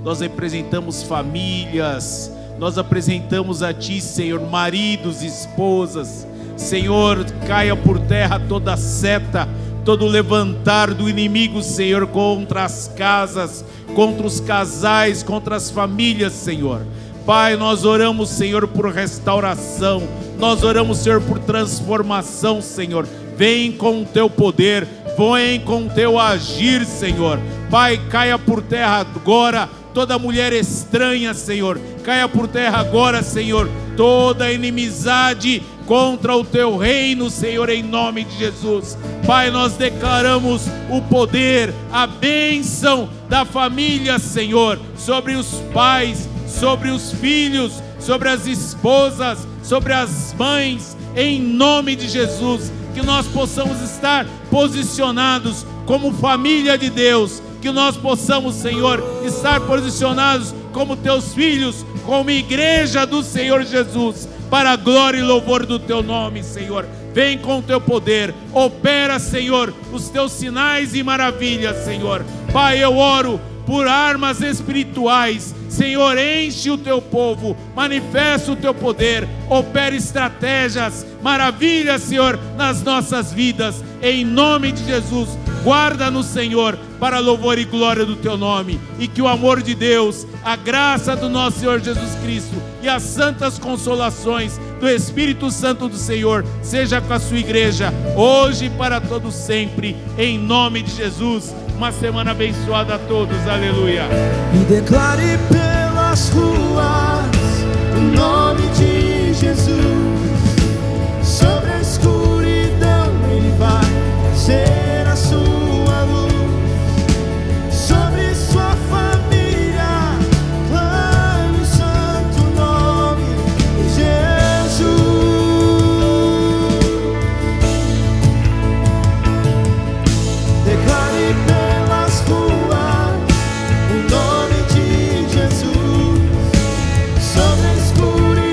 A: Nós apresentamos famílias. Nós apresentamos a Ti, Senhor, maridos, esposas. Senhor, caia por terra toda seta, todo levantar do inimigo, Senhor, contra as casas, contra os casais, contra as famílias, Senhor. Pai, nós oramos, Senhor, por restauração. Nós oramos, Senhor, por transformação, Senhor. Vem com o Teu poder, vem com o Teu agir, Senhor. Pai, caia por terra agora toda mulher estranha, Senhor. Caia por terra agora, Senhor, toda inimizade contra o Teu reino, Senhor, em nome de Jesus. Pai, nós declaramos o poder, a bênção da família, Senhor, sobre os pais, sobre os filhos, sobre as esposas, sobre as mães, em nome de Jesus. Que nós possamos estar posicionados como família de Deus, que nós possamos, Senhor, estar posicionados como Teus filhos, como igreja do Senhor Jesus, para a glória e louvor do Teu nome, Senhor. Vem com o Teu poder, opera, Senhor, os Teus sinais e maravilhas, Senhor. Pai, eu oro por armas espirituais, Senhor, enche o Teu povo, manifesta o Teu poder, opera estratégias, maravilhas, Senhor, nas nossas vidas, em nome de Jesus. Guarda-nos, Senhor, para louvor e glória do Teu nome, e que o amor de Deus, a graça do nosso Senhor Jesus Cristo e as santas consolações do Espírito Santo do Senhor seja com a sua igreja, hoje e para todos sempre, em nome de Jesus. Uma semana abençoada a todos, aleluia.
B: E declare pelas ruas o nome de Jesus. Sobre a escuridão Ele vai ser a sua luz. Sobre sua família clame o santo nome de Jesus. Declare pelas ruas o nome de Jesus. Sobre a escuridão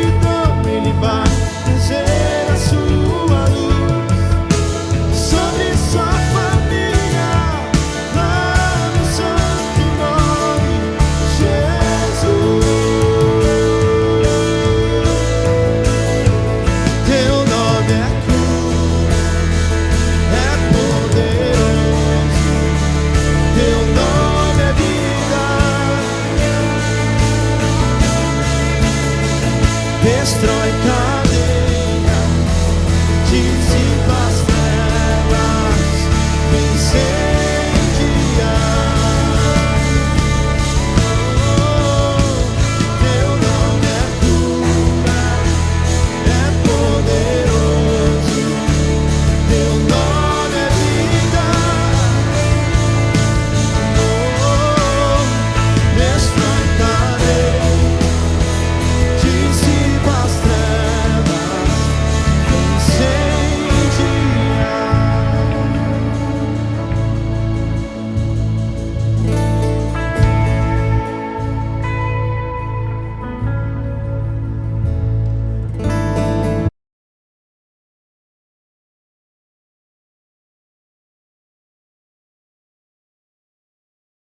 B: destrói cadeia.